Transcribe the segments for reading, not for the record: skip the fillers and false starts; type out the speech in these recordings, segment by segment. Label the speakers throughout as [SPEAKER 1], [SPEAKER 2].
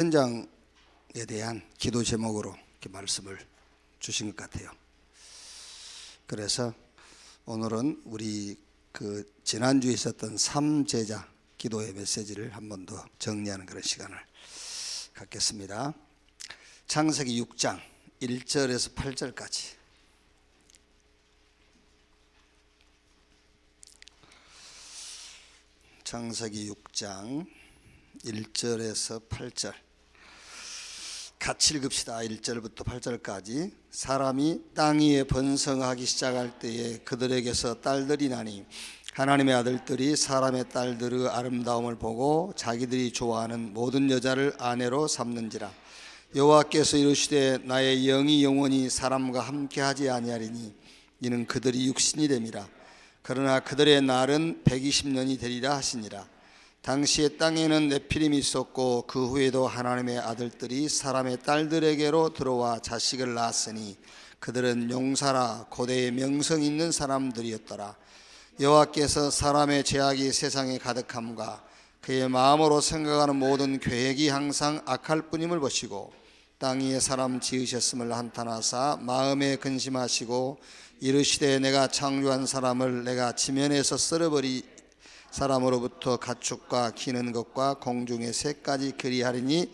[SPEAKER 1] 현장에 대한 기도 제목으로 이렇게 말씀을 주신 것 같아요. 그래서 오늘은 우리 지난주에 있었던 3제자 기도의 메시지를 한 번 더 정리하는 그런 시간을 갖겠습니다. 창세기 6장 1절에서 8절까지. 창세기 6장 1절에서 8절 같이 읽읍시다. 1절부터 8절까지. 사람이 땅 위에 번성하기 시작할 때에 그들에게서 딸들이 나니 하나님의 아들들이 사람의 딸들의 아름다움을 보고 자기들이 좋아하는 모든 여자를 아내로 삼는지라. 여호와께서 이르시되 나의 영이 영원히 사람과 함께하지 아니하리니 이는 그들이 육신이 됨이라. 그러나 그들의 날은 120년이 되리라 하시니라. 당시에 땅에는 네피림이 있었고 그 후에도 하나님의 아들들이 사람의 딸들에게로 들어와 자식을 낳았으니 그들은 용사라 고대의 명성 있는 사람들이었더라. 여호와께서 사람의 죄악이 세상에 가득함과 그의 마음으로 생각하는 모든 계획이 항상 악할 뿐임을 보시고 땅 위에 사람 지으셨음을 한탄하사 마음에 근심하시고 이르시되 내가 창조한 사람을 내가 지면에서 썰어버리 사람으로부터 가축과 기는 것과 공중의 새까지 그리하리니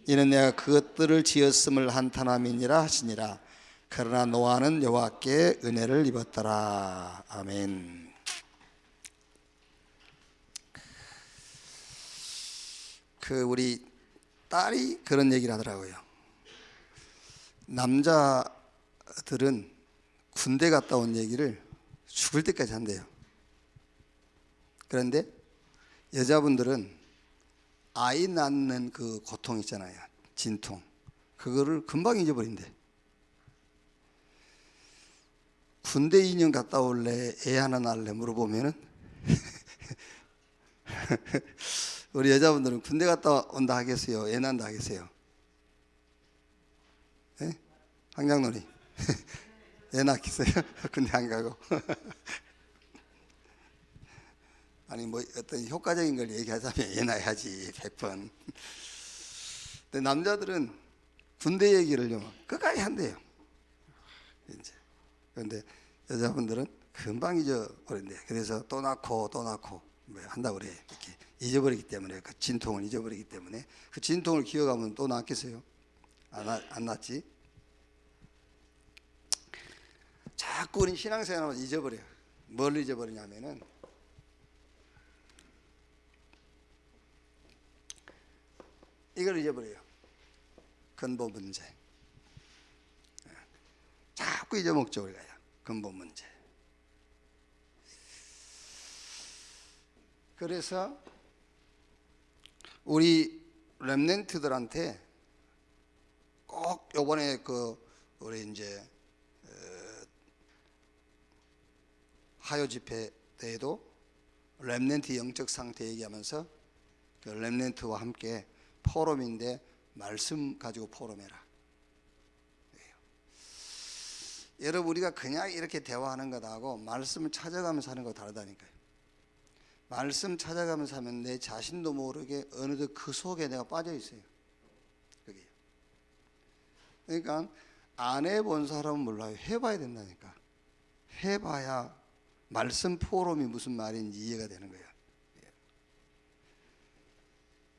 [SPEAKER 1] 이는 내가 그것들을 지었음을 한탄함이니라 하시니라. 그러나 노아는 여호와께 은혜를 입었더라. 아멘. 우리 딸이 그런 얘기를 하더라고요. 남자들은 군대 갔다 온 얘기를 죽을 때까지 한대요. 그런데 여자분들은 아이 낳는 그 고통 있잖아요. 진통. 그거를 금방 잊어버린대. 군대 2년 갔다 올래? 애 하나 낳을래? 물어보면은 우리 여자분들은 군대 갔다 온다 하겠어요? 애 낳는다 하겠어요? 네? 황장놀이. 애 낳겠어요? 군대 안 가고. 아니 뭐 어떤 효과적인 걸 얘기하자면 애 낳아야지 100번. 근데 남자들은 군대 얘기를 좀 끝까지 한대요. 이제 그런데 여자분들은 금방 잊어버린대. 그래서 또 낳고 뭐 한다고 그래. 이렇게 잊어버리기 때문에 그 진통을 잊어버리기 때문에 그 진통을 기억하면 또 낳겠어요? 안 낳지? 자꾸 우리 신앙생활을 잊어버려요. 뭘 잊어버리냐면은 이걸 잊어버려요. 근본 문제. 자꾸 잊어먹죠 우리가요. 근본 문제. 그래서 우리 렘넌트들한테 꼭 요번에 우리 이제 하요 집회 때에도 렘넌트 영적 상태 얘기하면서 그 렘넌트와 함께 포럼인데 말씀 가지고 포럼해라. 여러분 우리가 그냥 이렇게 대화하는 것하고 말씀을 찾아가면서 하는 거 다르다니까요. 말씀 찾아가면서 하면 내 자신도 모르게 어느덧 그 속에 내가 빠져 있어요. 그게. 그러니까 안 해본 사람은 몰라요. 해봐야 된다니까. 해봐야 말씀 포럼이 무슨 말인지 이해가 되는 거예요.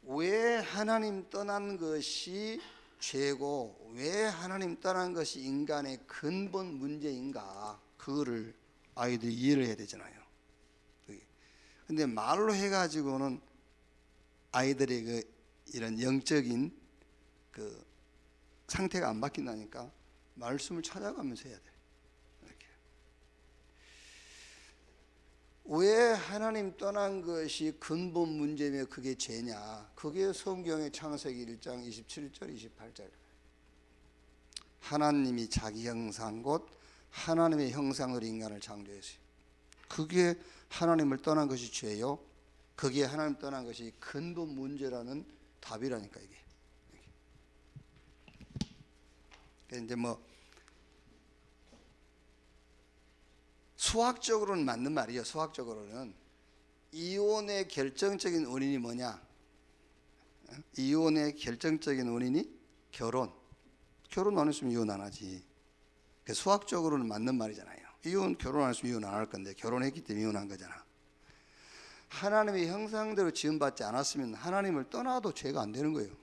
[SPEAKER 1] 왜 하나님 떠난 것이 죄고 왜 하나님 떠난 것이 인간의 근본 문제인가, 그거를 아이들이 이해를 해야 되잖아요. 근데 말로 해가지고는 아이들의 이런 영적인 상태가 안 바뀐다니까. 말씀을 찾아가면서 해야 돼. 이렇게. 왜 하나님 떠난 것이 근본 문제며 그게 죄냐? 그게 성경의 창세기 1장 27절 28절. 하나님이 자기 형상 곧 하나님의 형상으로 인간을 창조했어요. 그게 하나님을 떠난 것이 죄요. 그게 하나님 떠난 것이 근본 문제라는 답이라니까 이게. 이제 뭐 수학적으로는 맞는 말이에요. 수학적으로는 이혼의 결정적인 원인이 뭐냐? 이혼의 결정적인 원인이 결혼 안 했으면 이혼 안 하지. 수학적으로는 맞는 말이잖아요. 결혼 안 했으면 이혼 안 할 건데 결혼했기 때문에 이혼한 거잖아. 하나님의 형상대로 지음받지 않았으면 하나님을 떠나도 죄가 안 되는 거예요.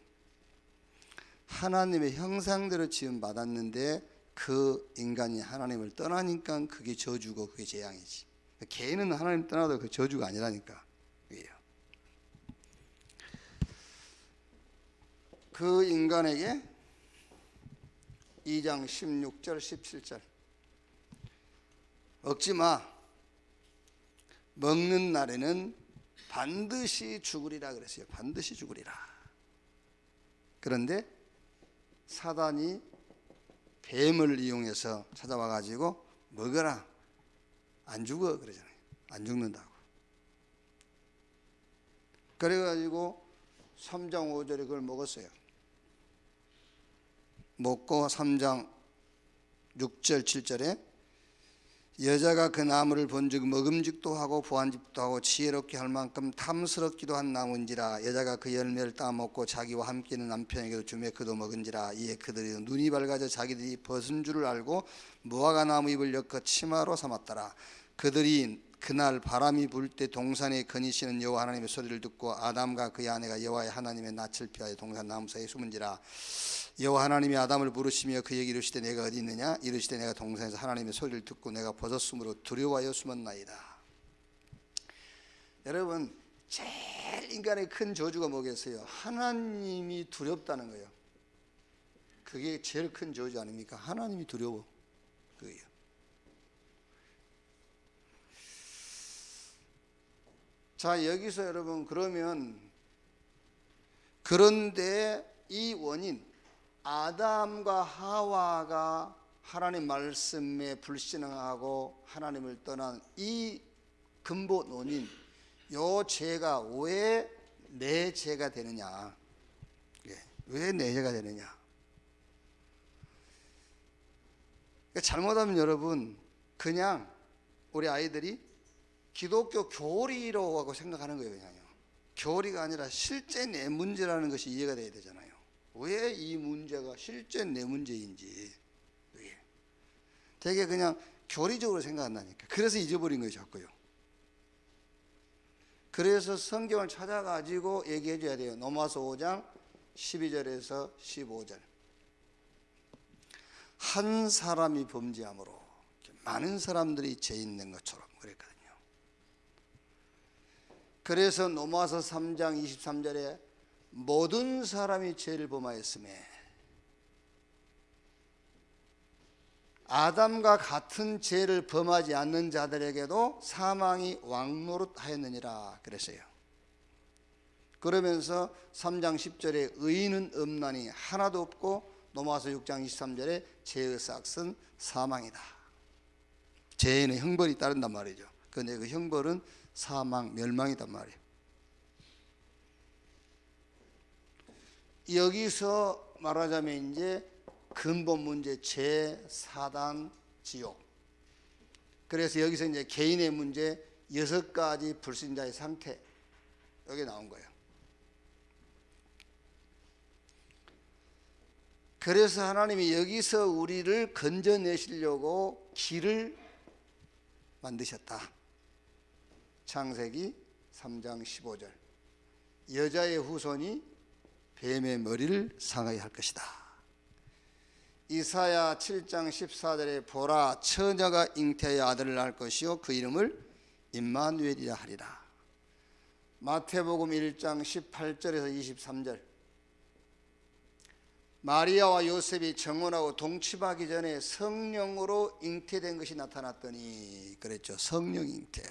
[SPEAKER 1] 하나님의 형상대로 지음받았는데 그 인간이 하나님을 떠나니까 그게 저주고 그게 재앙이지. 개인은 하나님 떠나도 그 저주가 아니라니까. 그 인간에게 2장 16절 17절 억지마 먹는 날에는 반드시 죽으리라 그랬어요. 반드시 죽으리라. 그런데 사단이 뱀을 이용해서 찾아와 가지고 먹어라. 안 죽어 그러잖아요. 안 죽는다고. 그래 가지고 3장 5절에 그걸 먹었어요. 먹고 3장 6절 7절에 여자가 그 나무를 본즉 먹음직도 하고 보안직도 하고 지혜롭게 할 만큼 탐스럽기도 한 나무인지라. 여자가 그 열매를 따먹고 자기와 함께 있는 남편에게도 주매 그도 먹은지라. 이에 그들이 눈이 밝아져 자기들이 벗은 줄을 알고 무화과 나무 잎을 엮어 치마로 삼았더라. 그들이 그날 바람이 불 때 동산에 거니시는 여호와 하나님의 소리를 듣고 아담과 그의 아내가 여호와의 하나님의 낯을 피하여 동산 나무 사이에 숨은지라. 여호와 하나님이 아담을 부르시며 그에게 이르시되 내가 어디 있느냐. 이르시되 내가 동산에서 하나님의 소리를 듣고 내가 벗었으므로 두려워하여 숨었나이다. 여러분, 제일 인간의 큰 저주가 뭐겠어요? 하나님이 두렵다는 거예요. 그게 제일 큰 저주 아닙니까? 하나님이 두려워. 그게요. 자, 여기서 여러분 그런데 이 원인 아담과 하와가 하나님 말씀에 불신앙하고 하나님을 떠난 이 근본 원인, 요 죄가 왜 내 죄가 되느냐? 왜 내 죄가 되느냐? 잘못하면 여러분 그냥 우리 아이들이 기독교 교리라고 생각하는 거예요. 그냥요. 교리가 아니라 실제 내 문제라는 것이 이해가 돼야 되잖아요. 왜 이 문제가 실제 내 문제인지. 되게 그냥 교리적으로 생각한다니까. 그래서 잊어버린 거예요, 자꾸요. 그래서 성경을 찾아가지고 얘기해 줘야 돼요. 로마서 5장 12절에서 15절. 한 사람이 범죄함으로 많은 사람들이 죄 있는 것처럼 그랬거든요. 그래서 로마서 3장 23절에 모든 사람이 죄를 범하였음에 아담과 같은 죄를 범하지 않는 자들에게도 사망이 왕노릇하였느니라 그랬어요. 그러면서 3장 10절에 의인은 없나니 하나도 없고 로마서 6장 23절에 죄의 삭은 사망이다. 죄에는 형벌이 따른단 말이죠. 그런데 그 형벌은 사망, 멸망이단 말이에요. 여기서 말하자면 이제 근본 문제, 죄, 사단, 지옥. 그래서 여기서 이제 개인의 문제, 6가지 불신자의 상태, 여기 나온 거예요. 그래서 하나님이 여기서 우리를 건져내시려고 길을 만드셨다. 창세기 3장 15절. 여자의 후손이 뱀의 머리를 상하게 할 것이다. 이사야 7장 14절에 보라 처녀가 잉태하여 아들을 낳을 것이요 그 이름을 임마누엘이라 하리라. 마태복음 1장 18절에서 23절. 마리아와 요셉이 정혼하고 동침하기 전에 성령으로 잉태된 것이 나타났더니 그랬죠. 성령 잉태.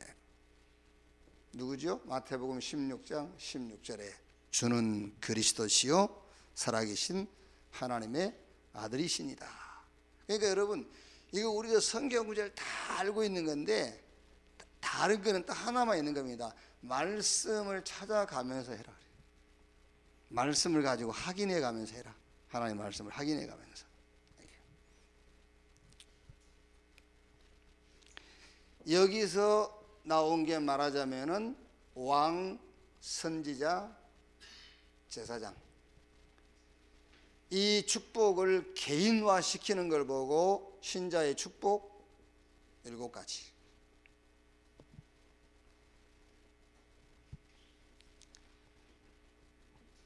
[SPEAKER 1] 누구죠? 마태복음 16장 16절에 주는 그리스도시요 살아계신 하나님의 아들이시니다. 그러니까 여러분 이거 우리가 성경 구절 다 알고 있는 건데 다른 거는 딱 하나만 있는 겁니다. 말씀을 찾아가면서 해라. 말씀을 가지고 확인해 가면서 해라. 하나님의 말씀을 확인해 가면서. 여기서 나온 게 말하자면은 왕, 선지자, 제사장. 이 축복을 개인화시키는 걸 보고 신자의 축복 7가지.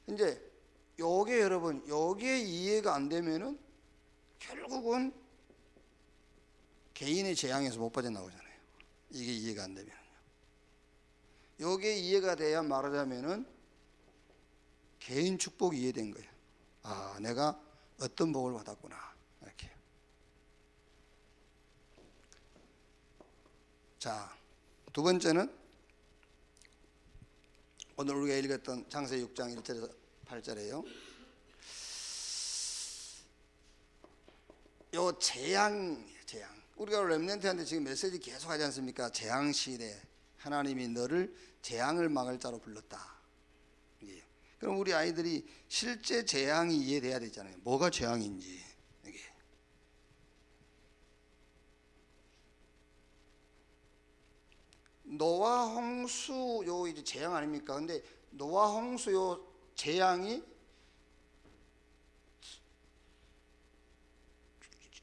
[SPEAKER 1] 이제 요게 여러분, 요게 이해가 안 되면은 결국은 개인의 재앙에서 못 빠져나오잖아요. 이게 이해가 안 되면요. 요게 이해가 돼야 말하자면은 개인 축복이 이해된 거예요. 아, 내가 어떤 복을 받았구나. 이렇게. 자, 두 번째는 오늘 우리가 읽었던 창세기 6장 1절에서 8절에요. 요 재앙. 우리가 렘넌트한테 지금 메시지 계속 하지 않습니까? 재앙 시대 하나님이 너를 재앙을 막을 자로 불렀다. 이게. 그럼 우리 아이들이 실제 재앙이 이해돼야 되잖아요. 뭐가 재앙인지. 이게. 노아 홍수 요 이제 재앙 아닙니까? 근데 노아 홍수 요 재앙이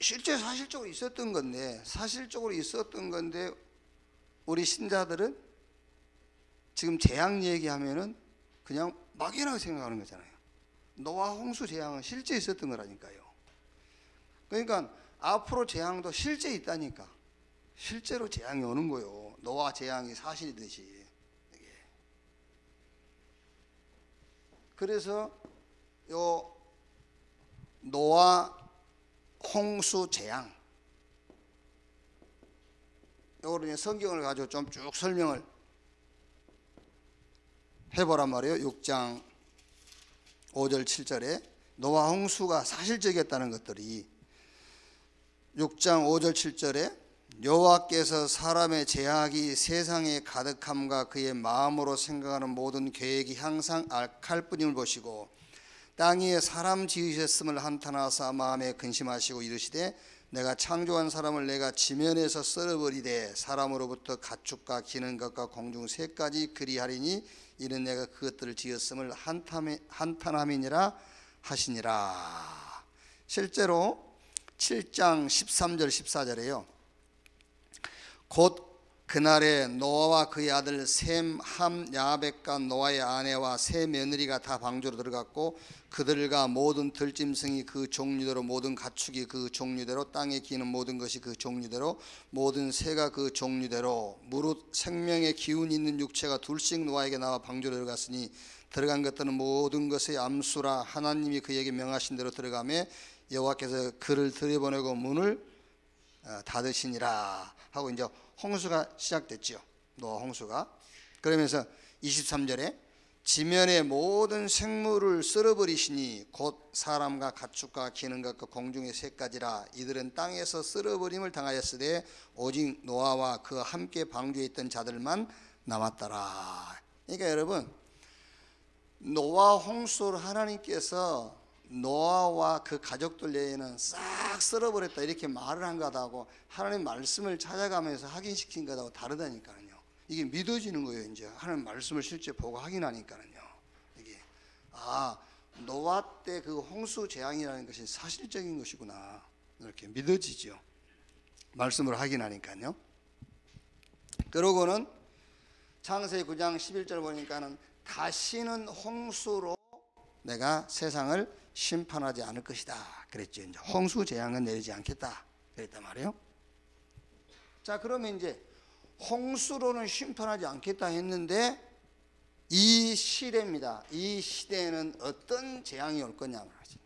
[SPEAKER 1] 실제 사실적으로 있었던 건데 우리 신자들은 지금 재앙 얘기하면은 그냥 막연하게 생각하는 거잖아요. 노아 홍수 재앙은 실제 있었던 거라니까요. 그러니까 앞으로 재앙도 실제 있다니까. 실제로 재앙이 오는 거요. 노아 재앙이 사실이듯이. 그래서 요 노아 홍수 재앙 요거를 성경을 가지고 좀 쭉 설명을 해보란 말이에요. 6장 5절 7절에 노아 홍수가 사실적이었다는 것들이 6장 5절 7절에 여호와께서 사람의 죄악이 세상에 가득함과 그의 마음으로 생각하는 모든 계획이 항상 악할 뿐임을 보시고 땅 위에 사람 지으셨음을 한탄하사 마음에 근심하시고 이르시되 내가 창조한 사람을 내가 지면에서 썰어버리되 사람으로부터 가축과 기는 것과 공중 새까지 그리하리니 이는 내가 그것들을 지었음을 한탄함이니라 하시니라. 실제로 7장 13절 14절에요. 곧 그날에 노아와 그의 아들 셈, 함, 야벳과 노아의 아내와 세 며느리가 다 방주로 들어갔고 그들과 모든 들짐승이 그 종류대로 모든 가축이 그 종류대로 땅에 기는 모든 것이 그 종류대로 모든 새가 그 종류대로 무릇 생명의 기운이 있는 육체가 둘씩 노아에게 나와 방주로 들어갔으니 들어간 것들은 모든 것의 암수라 하나님이 그에게 명하신 대로 들어가매 여호와께서 그를 들여보내고 문을 닫으시니라 하고 이제 홍수가 시작됐죠. 노아 홍수가. 그러면서 23절에 지면의 모든 생물을 쓸어버리시니 곧 사람과 가축과 기는 것과 공중의 새까지라 이들은 땅에서 쓸어버림을 당하였으되 오직 노아와 그와 함께 방주에 있던 자들만 남았더라. 그러니까 여러분 노아 홍수를 하나님께서 노아와 그 가족들 외에는 싹 쓸어버렸다 이렇게 말을 한 거하고 하나님 말씀을 찾아가면서 확인시킨 거하고 다르다니까요. 이게 믿어지는 거예요. 이제 하나님 말씀을 실제 보고 확인하니까요. 이게 노아 때 그 홍수 재앙이라는 것이 사실적인 것이구나 이렇게 믿어지죠. 말씀을 확인하니까요. 그러고는 창세기 9장 11절 보니까는 다시는 홍수로 내가 세상을 심판하지 않을 것이다 그랬죠. 이제 홍수 재앙은 내리지 않겠다 그랬단 말이에요. 자, 그러면 이제 홍수로는 심판하지 않겠다 했는데 이 시대입니다. 이 시대에는 어떤 재앙이 올 거냐 말이지.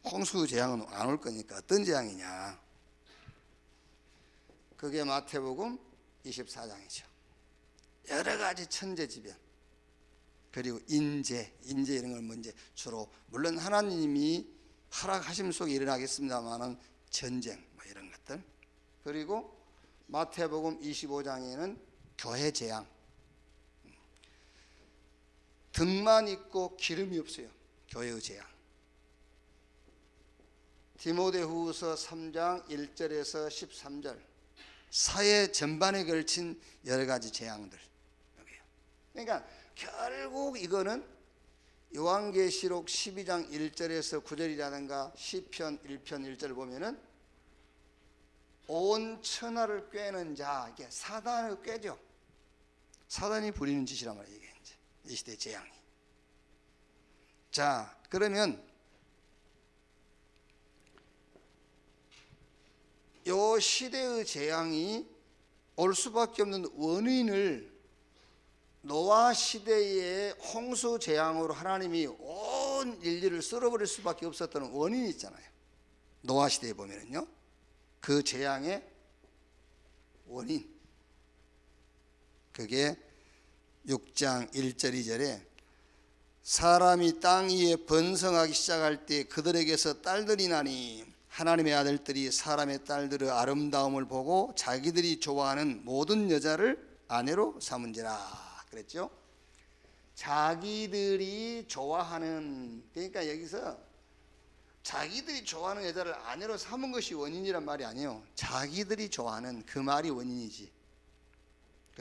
[SPEAKER 1] 홍수 재앙은 안 올 거니까 어떤 재앙이냐. 그게 마태복음 24장이죠. 여러 가지 천재지변 그리고 인재 이런 걸 먼저 주로 물론 하나님이 허락하심 속에 일어나겠습니다만은 전쟁 뭐 이런 것들. 그리고 마태복음 25장에는 교회 재앙. 등만 있고 기름이 없어요. 교회의 재앙. 디모데후서 3장 1절에서 13절 사회 전반에 걸친 여러 가지 재앙들. 그러니까 결국 이거는 요한계시록 12장 1절에서 9절이라든가 시편 1편 1절 보면은 온 천하를 꿰는 자, 이게 사단을 꿰죠. 사단이 부리는 짓이란 말이에요. 이게 이제 이 시대 재앙이. 자, 그러면 요 시대의 재앙이 올 수밖에 없는 원인을 노아 시대의 홍수 재앙으로 하나님이 온 인류를 썰어버릴 수밖에 없었던 원인이 있잖아요. 노아 시대에 보면은요, 그 재앙의 원인, 그게 6장 1절 2절에 사람이 땅 위에 번성하기 시작할 때 그들에게서 딸들이 나니 하나님의 아들들이 사람의 딸들의 아름다움을 보고 자기들이 좋아하는 모든 여자를 아내로 삼은지라 그랬죠. 자기들이 좋아하는, 그러니까 여기서 자기들이 좋아하는 여자를 아내로 삼은 것이 원인이란 말이 아니에요. 자기들이 좋아하는 그 말이 원인이지.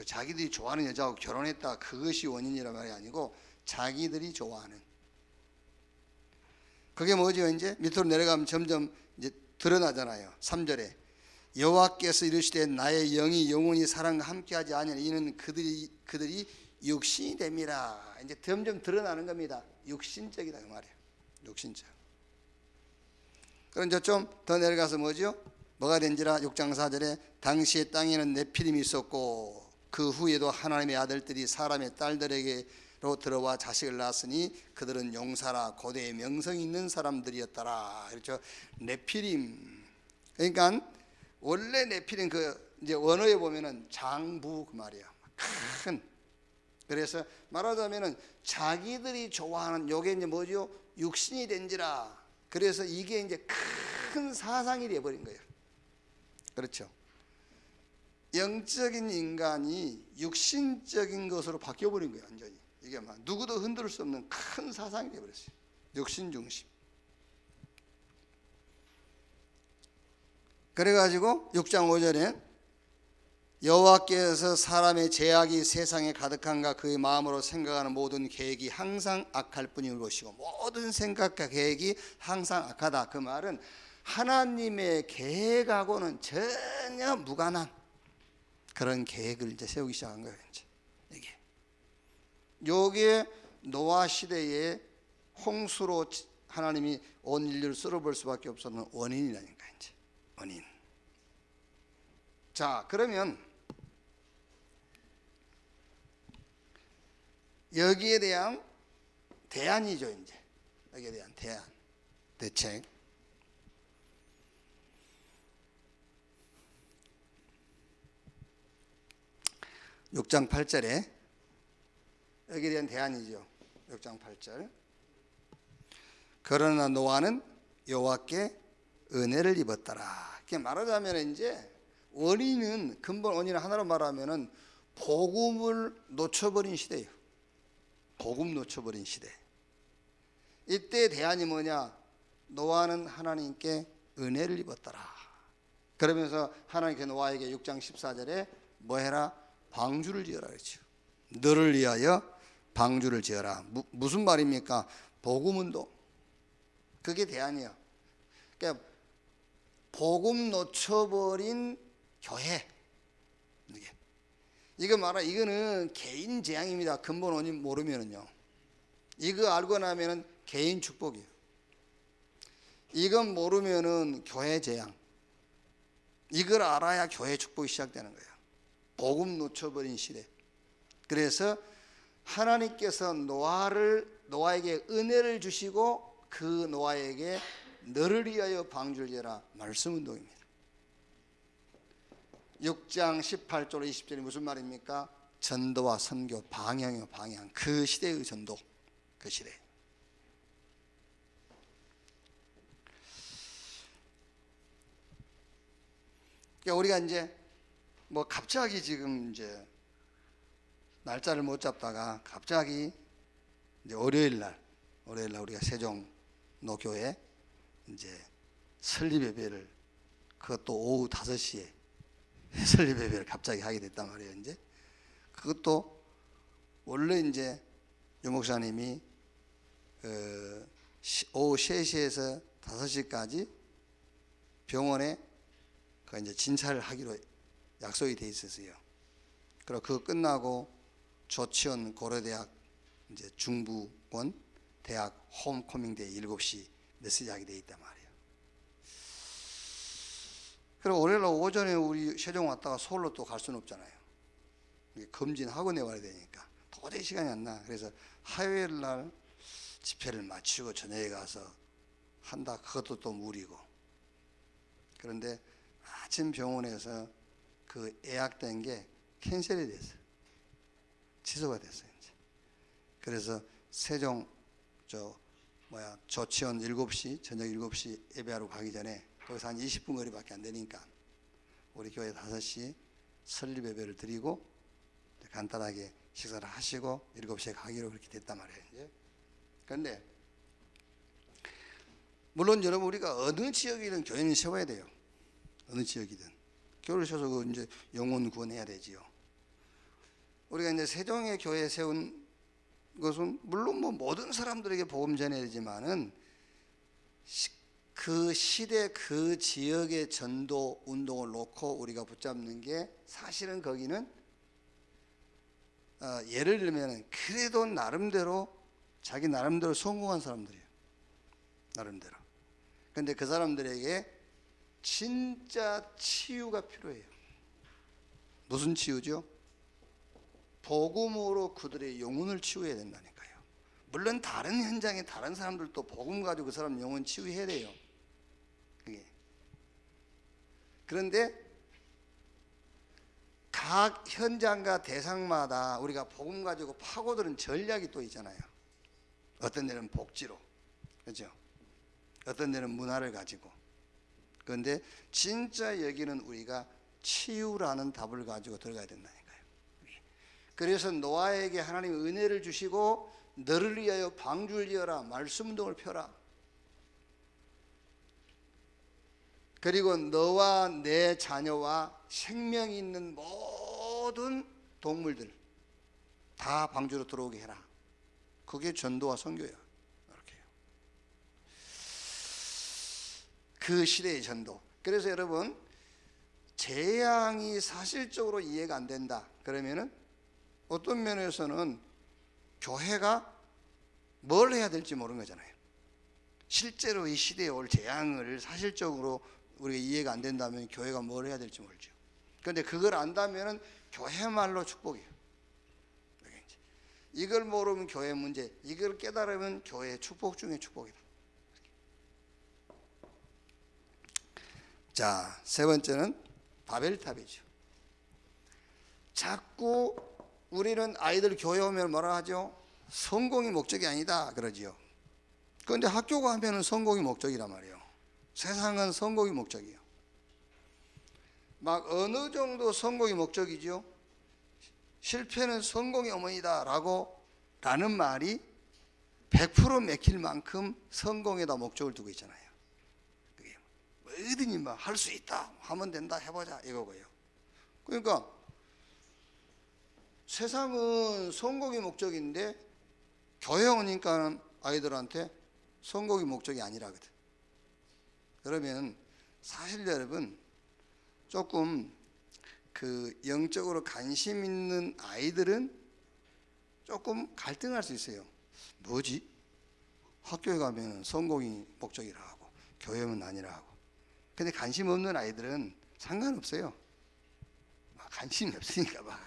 [SPEAKER 1] 자기들이 좋아하는 여자하고 결혼했다, 그것이 원인이란 말이 아니고 자기들이 좋아하는. 그게 뭐죠? 이제 밑으로 내려가면 점점 이제 드러나잖아요. 3절에 여호와께서 이르시되 나의 영이 영원히 사람과 함께하지 아니하니 이는 그들이 육신이 됨이라. 이제 점점 드러나는 겁니다. 육신적이다 그 말이에요. 육신적. 그럼 이제 좀 더 내려가서 뭐죠? 뭐가 된지라 6장 4절에 당시에 땅에는 네피림이 있었고 그 후에도 하나님의 아들들이 사람의 딸들에게로 들어와 자식을 낳았으니 그들은 용사라 고대의 명성이 있는 사람들이었더라. 그렇죠? 네피림. 그러니까 원래 네피림 그 이제 원어에 보면은 장부 그 말이야. 큰. 그래서 말하자면은 자기들이 좋아하는 요게 이제 뭐죠? 육신이 된지라. 그래서 이게 이제 큰 사상이 돼 버린 거예요. 그렇죠? 영적인 인간이 육신적인 것으로 바뀌어 버린 거예요. 완전히. 이게 막 누구도 흔들 수 없는 큰 사상이 돼 버렸어요. 육신 중심. 그래가지고 6장 5절에 여호와께서 사람의 죄악이 세상에 가득한가 그의 마음으로 생각하는 모든 계획이 항상 악할 뿐임을 보시고 모든 생각과 계획이 항상 악하다. 그 말은 하나님의 계획하고는 전혀 무관한 그런 계획을 이제 세우기 시작한 거예요. 이제 요게 노아 시대의 홍수로 하나님이 온 인류를 썰어볼 수밖에 없었는 원인이라니까. 이제 원인. 자, 그러면 여기에 대한 대안이죠. 이제 여기에 대한 대안, 대책. 육 장 8절에 여기에 대한 대안이죠. 6장 8절. 그러나 노아는 여호와께 은혜를 입었더라. 이렇게 말하자면 이제 원인은 근본 원인 하나로 말하면은 복음을 놓쳐버린 시대예요. 복음 놓쳐버린 시대. 이때 대안이 뭐냐? 노아는 하나님께 은혜를 입었더라. 그러면서 하나님께 노아에게 6장 14절에 뭐 해라? 방주를 지어라 그랬죠. 너를 위하여 방주를 지어라. 무슨 말입니까? 복음운동. 그게 대안이에요. 그러니까 복음 놓쳐버린 교회. 이거 말아, 이거는 개인 재앙입니다. 근본 원인 모르면은요. 이거 알고 나면은 개인 축복이에요. 이건 모르면은 교회 재앙. 이걸 알아야 교회 축복이 시작되는 거예요. 복음 놓쳐버린 시대. 그래서 하나님께서 노아에게 은혜를 주시고 그 노아에게 너를 위하여 방주를 지어라. 말씀 운동입니다. 6장 18절 20절이 무슨 말입니까? 전도와 선교, 방향이요, 방향. 그 시대의 전도, 그 시대. 그러니까 우리가 이제 뭐 갑자기 지금 이제 날짜를 못 잡다가 갑자기 이제 월요일 날 우리가 세종노교회 이제 설립 예배를 그것도 오후 5시에 설립 예배를 갑자기 하게 됐단 말이에요. 이제 그것도 원래 이제 유 목사님이 오후 3시에서 5시까지 병원에 그 이제 진찰을 하기로 약속이 돼 있었어요. 그리고 그거 끝나고 조치원 고려대학 이제 중부권 대학 홈커밍 데이 7시 메시지 하게 돼 있단 말이에요. 그리고 월요일 오전에 우리 세종 왔다가 서울로 또 갈 수는 없잖아요. 검진 학원에 와야 되니까 도저히 시간이 안 나. 그래서 화요일 날 집회를 마치고 저녁에 가서 한다. 그것도 또 무리고. 그런데 아침 병원에서 그 예약된 게 캔슬이 됐어요. 취소가 됐어요. 이제. 그래서 세종 조치원 7시 저녁 7시 예배하러 가기 전에 거기서 한 20분 거리밖에 안 되니까 우리 교회 5시 설립 예배를 드리고 간단하게 식사를 하시고 7시에 가기로 그렇게 됐단 말이에요. 이제. 그런데 물론 여러분 우리가 어느 지역이든 교회는 세워야 돼요. 어느 지역이든 교회를 세워서 이제 영혼 구원해야 되지요. 우리가 이제 세종의 교회 세운 것은 물론 뭐 모든 사람들에게 복음 전해야 되지만은 그 시대 그 지역의 전도 운동을 놓고 우리가 붙잡는 게 사실은 거기는 예를 들면 그래도 나름대로 자기 나름대로 성공한 사람들이에요. 나름대로. 그런데 그 사람들에게 진짜 치유가 필요해요. 무슨 치유죠? 복음으로 그들의 영혼을 치유해야 된다니까요. 물론 다른 현장에 다른 사람들도 복음 가지고 그 사람 영혼 치유해야 돼요. 그게. 그런데 각 현장과 대상마다 우리가 복음 가지고 파고드는 전략이 또 있잖아요. 어떤 데는 복지로, 그렇죠? 어떤 데는 문화를 가지고. 그런데 진짜 여기는 우리가 치유라는 답을 가지고 들어가야 된다니까요. 그래서 노아에게 하나님 은혜를 주시고 너를 위하여 방주를 지어라, 말씀동을 펴라. 그리고 너와 내 자녀와 생명이 있는 모든 동물들 다 방주로 들어오게 해라. 그게 전도와 선교예요. 이렇게. 그 시대의 전도. 그래서 여러분 재앙이 사실적으로 이해가 안 된다. 그러면은 어떤 면에서는 교회가 뭘 해야 될지 모르는 거잖아요. 실제로 이 시대에 올 재앙을 사실적으로 우리가 이해가 안 된다면 교회가 뭘 해야 될지 모르죠. 그런데 그걸 안다면 교회말로 축복이에요. 이걸 모르면 교회 문제, 이걸 깨달으면 교회의 축복 중에 축복이다. 자, 세 번째는 바벨탑이죠. 자꾸 우리는 아이들 교회 오면 뭐라 하죠? 성공이 목적이 아니다 그러지요. 그런데 학교 가면은 성공이 목적이란 말이에요. 세상은 성공이 목적이에요. 막 어느 정도 성공이 목적이죠. 실패는 성공의 어머니다 라는 말이 100% 맥힐 만큼 성공에다 목적을 두고 있잖아요. 그게 뭐든지 막 할 수 있다, 하면 된다, 해보자 이거고요. 그러니까 세상은 성공이 목적인데 교회 오니까 아이들한테 성공이 목적이 아니라거든. 그러면 사실 여러분 조금 그 영적으로 관심 있는 아이들은 조금 갈등할 수 있어요. 뭐지? 학교에 가면 성공이 목적이라 하고 교회는 아니라 하고. 근데 관심 없는 아이들은 상관없어요. 관심이 없으니까 막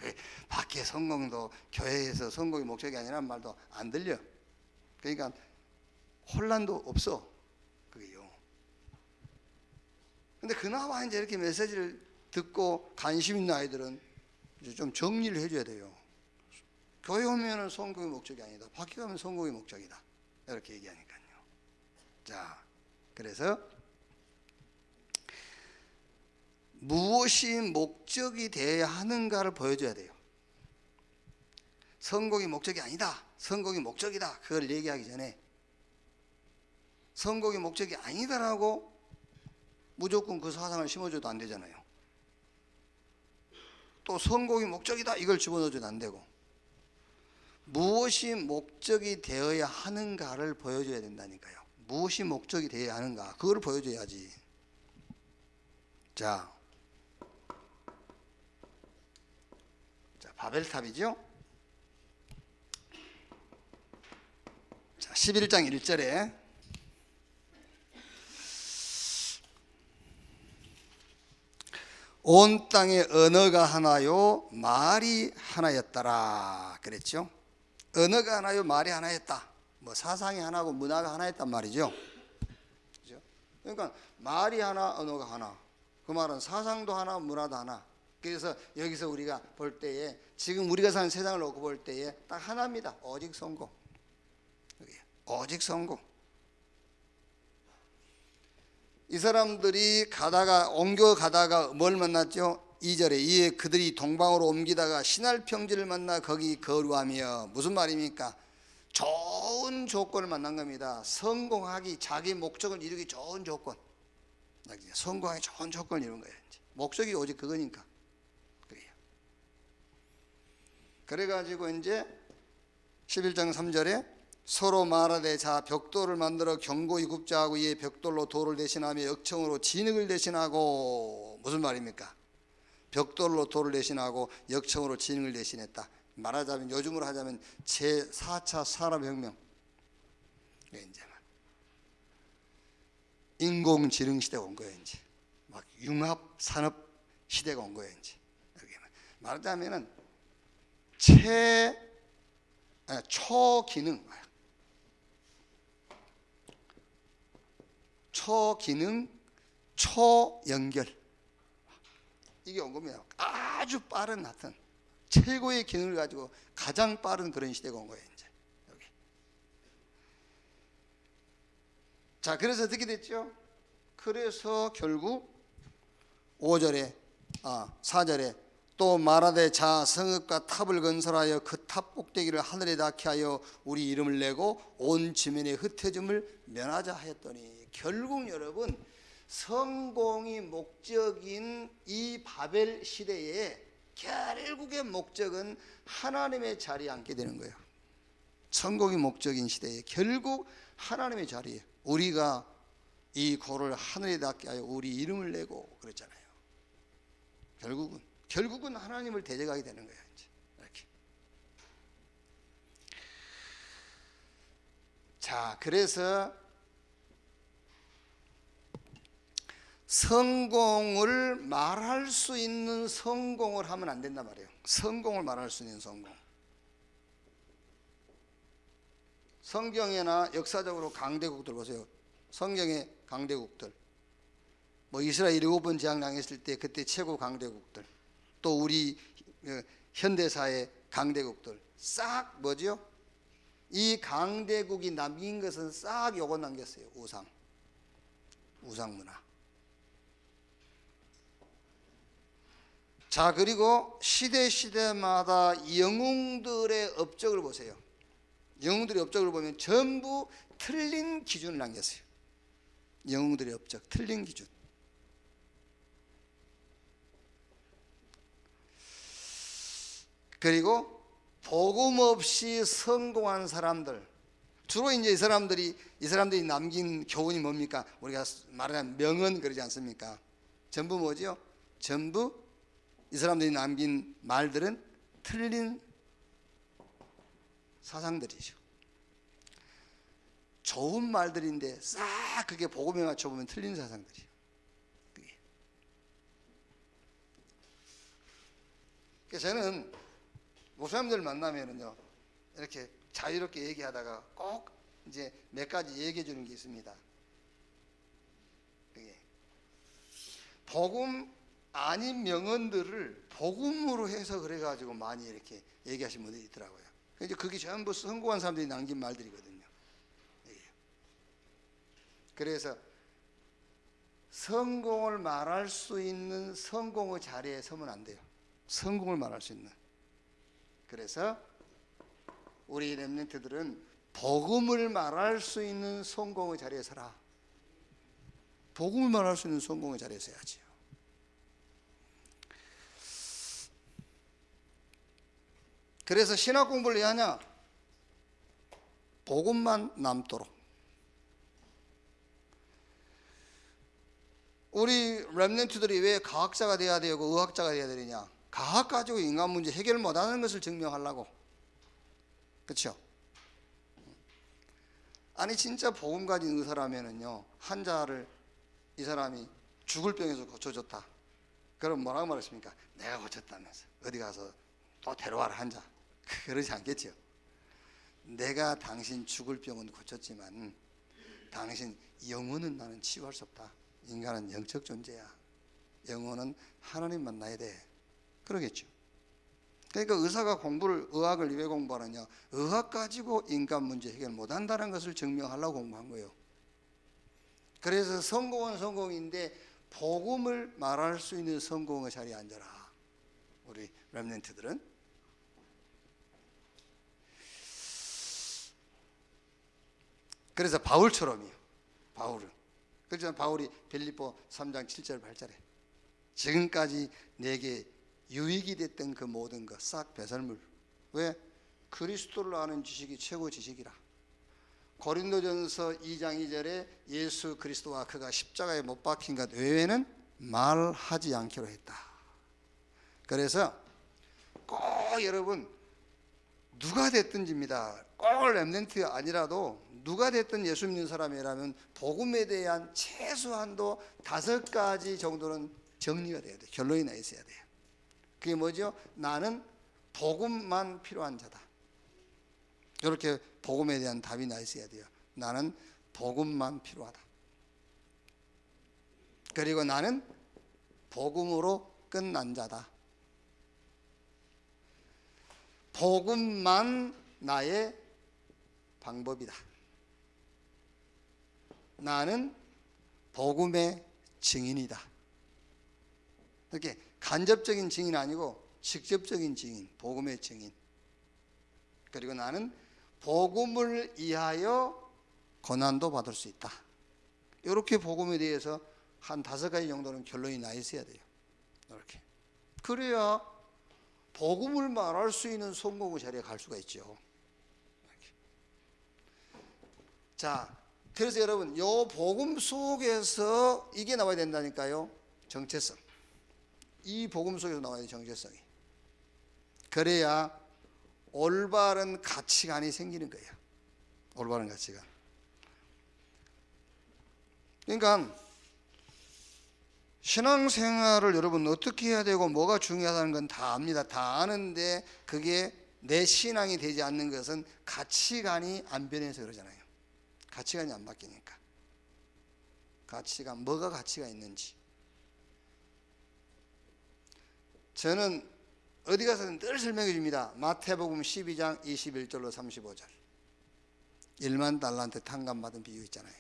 [SPEAKER 1] 밖에 성공도 교회에서 성공이 목적이 아니라는 말도 안 들려. 그러니까 혼란도 없어. 그게요. 근데 그나마 이제 이렇게 메시지를 듣고 관심 있는 아이들은 이제 좀 정리를 해줘야 돼요. 교회 오면은 성공이 목적이 아니다. 밖에 가면 성공이 목적이다. 이렇게 얘기하니까요. 자, 그래서 무엇이 목적이 되어야 하는가를 보여줘야 돼요. 성공이 목적이 아니다. 성공이 목적이다. 그걸 얘기하기 전에 성공이 목적이 아니다라고 무조건 그 사상을 심어줘도 안 되잖아요. 또 성공이 목적이다 이걸 집어넣어줘도 안 되고 무엇이 목적이 되어야 하는가를 보여줘야 된다니까요. 무엇이 목적이 되어야 하는가, 그걸 보여줘야지. 자, 바벨탑이죠. 자, 11장 1절에 온 땅의 언어가 하나요 말이 하나였더라 그랬죠. 언어가 하나요 말이 하나였다. 뭐 사상이 하나고 문화가 하나였단 말이죠. 그죠? 그러니까 말이 하나 언어가 하나, 그 말은 사상도 하나 문화도 하나. 그래서 여기서 우리가 볼 때에, 지금 우리가 사는 세상을 놓고 볼 때에 딱 하나입니다. 오직 성공. 오직 성공. 이 사람들이 옮겨 가다가 뭘 만났죠? 2절에 이에 그들이 동방으로 옮기다가 신할 평지를 만나 거기 거류하며, 무슨 말입니까? 좋은 조건을 만난 겁니다. 성공하기, 자기 목적을 이루기 좋은 조건. 성공하기 좋은 조건을 이룬 거예요. 목적이 오직 그거니까. 그래가지고 이제 11장 3절에 서로 말하되 자 벽돌을 만들어 경고히 굽자 하고 이에 벽돌로 돌을 대신하며 역청으로 진흙을 대신하고, 무슨 말입니까? 벽돌로 돌을 대신하고 역청으로 진흙을 대신했다. 말하자면 요즘으로 하자면 제4차 산업혁명, 이제 인공지능 시대가 온 거예요. 이제 막 융합 산업 시대가 온 거예요. 이제 말하자면은 초기능, 초연결, 이게 온 겁니다. 아주 빠른, 하여튼 최고의 기능을 가지고 가장 빠른 그런 시대가 온 거예요. 이제 여기. 자, 그래서 어떻게 됐죠? 그래서 결국 4절에 또 말하되 자 성읍과 탑을 건설하여 그 탑 꼭대기를 하늘에 닿게 하여 우리 이름을 내고 온 지면에 흩어짐을 면하자 하였더니, 결국 여러분, 성공이 목적인 이 바벨 시대에 결국의 목적은 하나님의 자리에 앉게 되는 거예요. 성공이 목적인 시대에 결국 하나님의 자리에, 우리가 이 고를 하늘에 닿게 하여 우리 이름을 내고 그랬잖아요. 결국은 하나님을 대적하게 되는 거예요. 이렇게. 자, 그래서 성공을 말할 수 있는 성공을 하면 안 된단 말이에요. 성공을 말할 수 있는 성공. 성경이나 역사적으로 강대국들 보세요. 성경의 강대국들, 뭐 이스라엘 7번 재앙당했을 때 그때 최고 강대국들, 또 우리 현대사의 강대국들, 싹 뭐죠? 이 강대국이 남긴 것은 싹 요거 남겼어요. 우상 문화. 자, 그리고 시대마다 영웅들의 업적을 보세요. 영웅들의 업적을 보면 전부 틀린 기준을 남겼어요. 영웅들의 업적, 틀린 기준. 그리고 복음 없이 성공한 사람들, 주로 이제 이 사람들이 남긴 교훈이 뭡니까? 우리가 말하는 명언 그러지 않습니까? 전부 뭐죠? 전부 이 사람들이 남긴 말들은 틀린 사상들이죠. 좋은 말들인데 싹 그게 복음에 맞춰보면 틀린 사상들이에요. 그래서 저는 목사님들 만나면은요, 이렇게 자유롭게 얘기하다가 꼭 이제 몇 가지 얘기해 주는 게 있습니다. 그게 복음 아닌 명언들을 복음으로 해서 그래가지고 많이 이렇게 얘기하시는 분들이 있더라고요. 이제 그게 전부 성공한 사람들이 남긴 말들이거든요. 그래서 성공을 말할 수 있는 성공의 자리에 서면 안 돼요. 성공을 말할 수 있는. 그래서 우리 렘넌트들은 복음을 말할 수 있는 성공의 자리에 서라. 복음을 말할 수 있는 성공의 자리에 서야지요. 그래서 신학 공부를 왜 하냐? 복음만 남도록. 우리 렘넌트들이 왜 과학자가 돼야 되고 의학자가 돼야 되느냐? 과학 가지고 인간 문제 해결 못하는 것을 증명하려고. 그렇죠? 아니 진짜 복음 가진 의사라면은요, 환자를 이 사람이 죽을 병에서 고쳐줬다. 그럼 뭐라고 말했습니까? 내가 고쳤다면서 어디 가서 또 데려와라 환자. 그러지 않겠죠. 내가 당신 죽을 병은 고쳤지만 당신 영혼은 나는 치유할 수 없다. 인간은 영적 존재야. 영혼은 하나님 만나야 돼. 그러겠죠. 그러니까 의사가 의학을 왜 공부하느냐? 의학 가지고 인간 문제 해결 못한다는 것을 증명하려고 공부한 거예요. 그래서 성공은 성공인데 복음을 말할 수 있는 성공의 자리에 앉아라. 우리 렘넌트들은. 그래서 바울처럼이요. 바울은. 그래서 바울이 빌립보 3장 7절 8절에 지금까지 내게 유익이 됐던 그 모든 것 싹 배설물. 왜? 그리스도를 아는 지식이 최고 지식이라. 고린도전서 2장 2절에 예수 그리스도와 그가 십자가에 못 박힌 것 외에는 말하지 않기로 했다. 그래서 꼭 여러분 누가 됐든지입니다. 꼭 렘넌트 아니라도 누가 됐든 예수 믿는 사람이라면 복음에 대한 최소한도 5가지 정도는 정리가 돼야 돼요. 결론이 나 있어야 돼요. 그게 뭐죠? 나는 복음만 필요한 자다. 이렇게 복음에 대한 답이 나 있어야 돼요. 나는 복음만 필요하다. 그리고 나는 복음으로 끝난 자다. 복음만 나의 방법이다. 나는 복음의 증인이다. 이렇게 간접적인 증인 아니고 직접적인 증인, 복음의 증인. 그리고 나는 복음을 위하여 고난도 받을 수 있다. 이렇게 복음에 대해서 한 5가지 정도는 결론이 나 있어야 돼요. 이렇게. 그래야 복음을 말할 수 있는 성공의 자리에 갈 수가 있죠. 이렇게. 자, 그래서 여러분, 요 복음 속에서 이게 나와야 된다니까요. 정체성. 이 복음 속에서 나와야 돼요. 정체성이. 그래야 올바른 가치관이 생기는 거예요. 올바른 가치관. 그러니까 신앙생활을 여러분 어떻게 해야 되고 뭐가 중요하다는 건 다 압니다. 다 아는데 그게 내 신앙이 되지 않는 것은 가치관이 안 변해서 그러잖아요. 가치관이 안 바뀌니까. 가치관, 뭐가 가치가 있는지. 저는 어디 가서는 늘 설명해 줍니다. 마태복음 12장 21절로 35절. 1만 달란트 탕감받은 비유 있잖아요.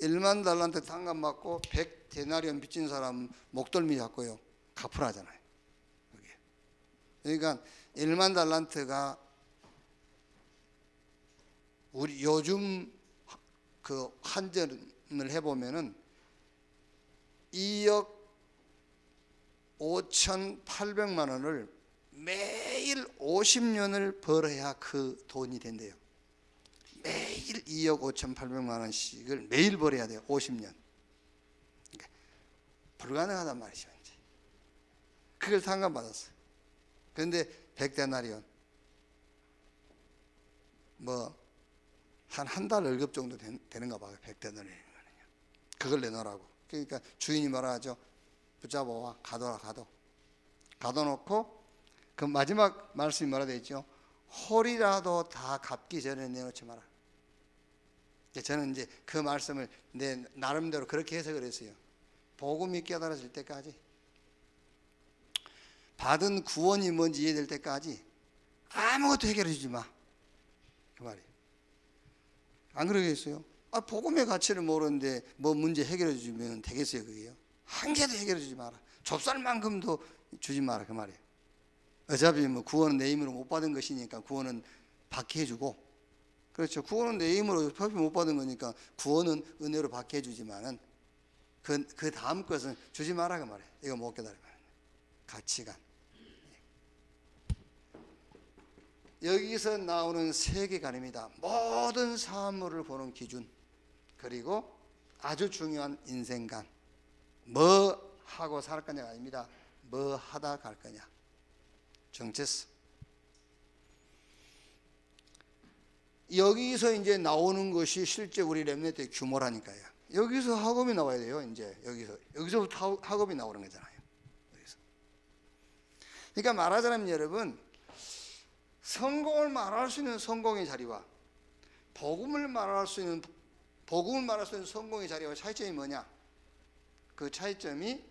[SPEAKER 1] 1만 달란트 탕감받고 100데나리온 빚진 사람 목덜미 잡고요 갚으라잖아요. 그러니까 1만 달란트가 우리 요즘 그 환전을 해보면은 2억 5,800만 원을 매일 50년을 벌어야 그 돈이 된대요. 매일 2억 5,800만 원씩을 매일 벌어야 돼요. 50년. 그러니까 불가능하단 말이죠. 이제. 그걸 상감받았어요. 그런데 100데나리온 뭐 한 달 월급 정도 되는가 봐요. 100데나리온이면요. 그걸 내놓으라고. 그러니까 주인이 뭐라 하죠? 붙잡아와 가둬라 가둬놓고 그 마지막 말씀이 뭐라 되어 있죠? 홀이라도 다 갚기 전에 내놓지 마라. 저는 이제 그 말씀을 내 나름대로 그렇게 해석을 했어요. 복음이 깨달아질 때까지, 받은 구원이 뭔지 이해될 때까지 아무것도 해결해 주지 마. 그 말이에요. 안 그러겠어요? 복음의 가치를 모르는데 뭐 문제 해결해 주면 되겠어요, 그게요? 한 개도 해결해 주지 마라. 좁쌀만큼도 주지 마라, 그 말이에요. 어차피 뭐 구원은 내 힘으로 못 받은 것이니까 구원은 받게 해주고, 그렇죠. 구원은 내 힘으로 어차피 못 받은 거니까 구원은 은혜로 받게 해주지만은 그 다음 것은 주지 마라, 그 말이에요. 이거 못 깨달으면. 가치관. 여기서 나오는 세계관입니다. 모든 사물을 보는 기준, 그리고 아주 중요한 인생관. 뭐 하고 살 거냐가 아닙니다. 뭐 하다 갈 거냐. 정체성. 여기서 이제 나오는 것이 실제 우리 렘넌트의 규모라니까요. 여기서 학업이 나와야 돼요. 이제 여기서부터 학업이 나오는 거잖아요. 여기서. 그러니까 말하자면 여러분, 성공을 말할 수 있는 성공의 자리와 복음을 말할 수 있는 성공의 자리와 차이점이 뭐냐? 그 차이점이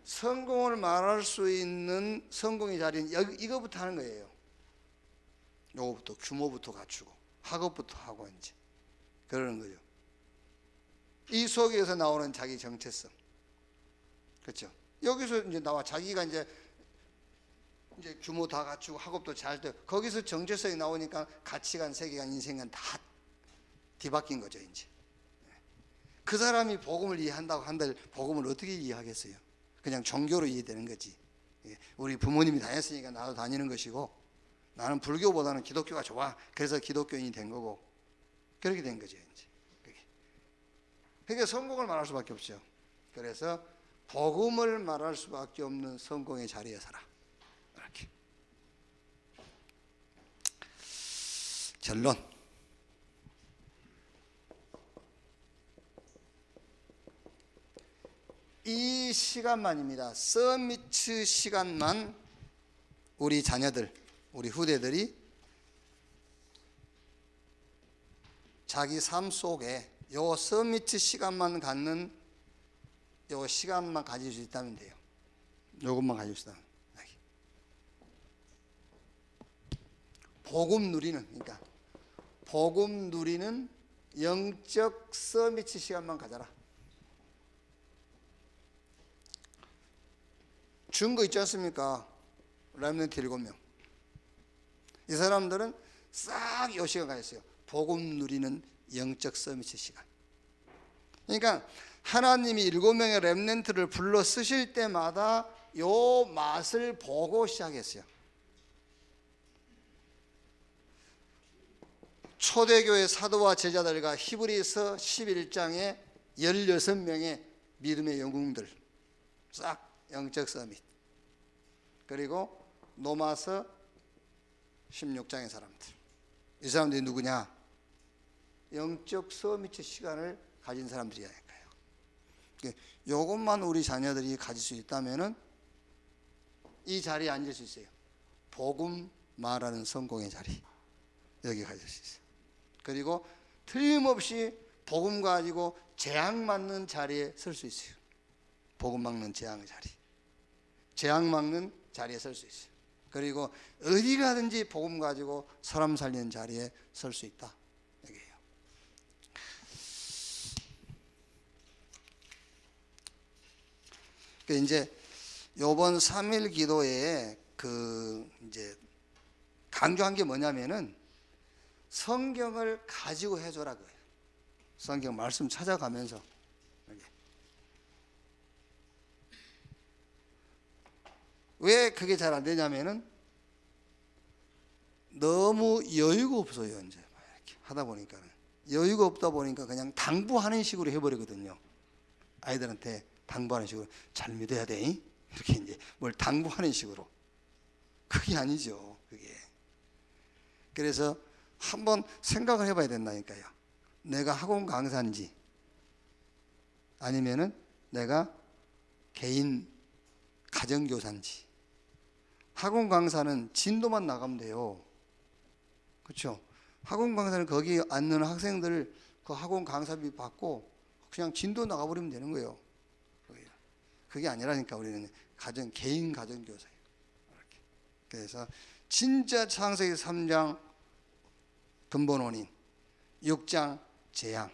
[SPEAKER 1] 성공을 말할 수 있는 성공의 자리는 이거부터 하는 거예요. 요거부터 규모부터 갖추고 학업부터 하고 이제 그러는 거죠. 이 속에서 나오는 자기 정체성, 그렇죠? 여기서 이제 나와 자기가 이제 규모 다 갖추고 학업도 잘 돼. 거기서 정체성이 나오니까 가치관, 세계관, 인생관 다 뒤바뀐 거죠 이제. 그 사람이 복음을 이해한다고 한들 복음을 어떻게 이해하겠어요? 그냥 종교로 이해되는 거지. 우리 부모님이 다녔으니까 나도 다니는 것이고, 나는 불교보다는 기독교가 좋아. 그래서 기독교인이 된 거고, 그렇게 된 거죠 이제. 그러니까 성공을 말할 수밖에 없죠. 그래서 복음을 말할 수밖에 없는 성공의 자리에 살아. 이렇게. 결론. 이 시간만입니다. 서밋 시간만 우리 자녀들, 우리 후대들이 자기 삶 속에 요 서밋 시간만 갖는 요 시간만 가질 수 있다면 돼요. 요것만 가질 수 있다면. 복음 누리는, 그러니까 복음 누리는 영적 서밋 시간만 가져라. 증거 있지 않습니까? 렘넌트 7명. 이 사람들은 싹 요 시간 가졌어요. 복음 누리는 영적 서밋 시간. 그러니까 하나님이 7명의 렘넌트를 불러 쓰실 때마다 요 맛을 보고 시작했어요. 초대교회 사도와 제자들과 히브리서 11장에 16명의 믿음의 영웅들, 싹 영적 서밋. 그리고 로마서 16장의 사람들. 이 사람들이 누구냐? 영적 서밋 시간을 가진 사람들이니까요. 이것만 우리 자녀들이 가질 수 있다면은 이 자리에 앉을 수 있어요. 복음 말하는 성공의 자리. 여기 가질 수 있어요. 그리고 틀림없이 복음 가지고 재앙 맞는 자리에 설 수 있어요. 복음 막는 재앙의 자리. 재앙 막는 자리에 설 수 있어요. 그리고 어디 가든지 복음 가지고 사람 살리는 자리에 설 수 있다. 여기에요. 이제 요번 3일 기도에 이제 강조한 게 뭐냐면은 성경을 가지고 해줘라 그래요. 성경 말씀 찾아가면서. 왜 그게 잘 안 되냐면은 너무 여유가 없어요. 이제 이렇게 하다 보니까는 여유가 없다 보니까 그냥 당부하는 식으로 해버리거든요. 아이들한테 당부하는 식으로 잘 믿어야 돼. 이렇게 이제 뭘 당부하는 식으로. 그게 아니죠. 그게. 그래서 한번 생각을 해봐야 된다니까요. 내가 학원 강사인지 아니면은 내가 개인 가정교사인지. 학원 강사는 진도만 나가면 돼요. 그렇죠? 학원 강사는 거기 앉는 학생들 그 학원 강사비 받고 그냥 진도 나가버리면 되는 거예요. 그게 아니라니까 우리는 개인 가정교사예요. 이렇게. 그래서 진짜 창세기 3장 근본 원인, 6장 재앙,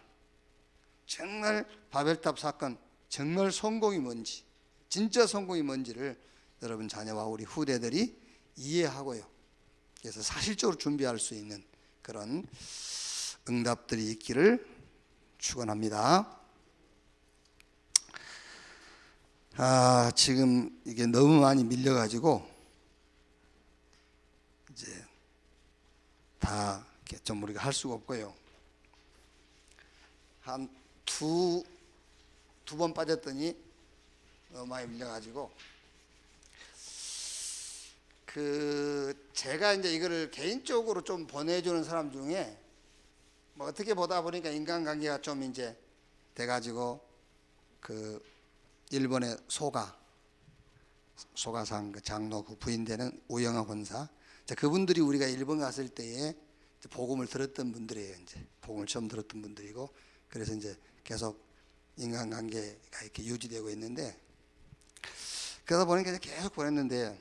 [SPEAKER 1] 정말 바벨탑 사건, 정말 성공이 뭔지, 진짜 성공이 뭔지를 여러분 자녀와 우리 후대들이 이해하고요. 그래서 사실적으로 준비할 수 있는 그런 응답들이 있기를 축원합니다. 지금 이게 너무 많이 밀려가지고 이제 다 좀 우리가 할 수가 없고요. 한 두 번 빠졌더니 많이 밀려가지고 제가 이제 이거를 개인적으로 좀 보내주는 사람 중에 뭐 어떻게 보다 보니까 인간관계가 좀 이제 돼가지고 일본의 소가상 그 장로 그 부인 되는 우영하 권사, 그분들이 우리가 일본 갔을 때에 복음을 들었던 분들이에요. 이제 복음을 처음 들었던 분들이고, 그래서 이제 계속 인간관계가 이렇게 유지되고 있는데, 그러다 보니까 계속 보냈는데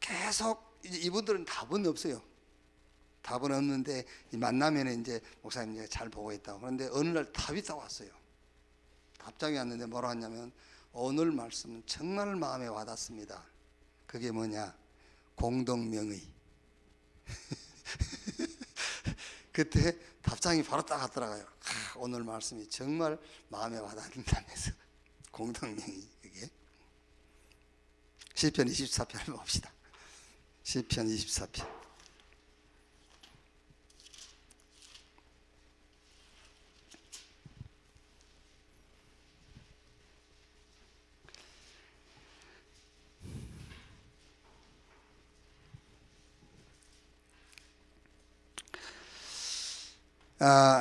[SPEAKER 1] 계속 이제 이분들은 답은 없어요. 답은 없는데 만나면 이제 목사님 잘 보고 있다고. 그런데 어느 날 답이 딱 왔어요. 답장이 왔는데 뭐라 하냐면, 오늘 말씀은 정말 마음에 와닿습니다. 그게 뭐냐? 공동명의. 그때 답장이 바로 딱 왔더라고요. 오늘 말씀이 정말 마음에 와닿는다면서. 공동명의. 그게 시편 24편 봅시다. 시편 24편.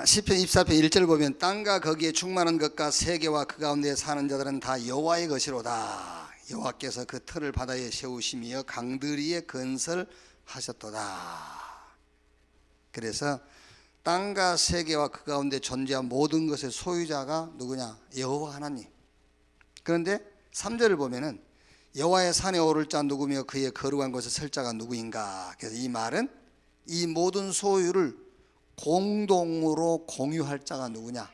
[SPEAKER 1] 시편 24편 1절 보면, 땅과 거기에 충만한 것과 세계와 그 가운데 사는 자들은 다 여호와의 것이로다. 여호와께서 그 틀을 바다에 세우시며 강들 위에 건설하셨도다. 그래서 땅과 세계와 그 가운데 존재한 모든 것의 소유자가 누구냐? 여호와 하나님. 그런데 3절을 보면은, 여호와의 산에 오를 자 누구며 그의 거룩한 곳에 설 자가 누구인가. 그래서 이 말은 이 모든 소유를 공동으로 공유할 자가 누구냐.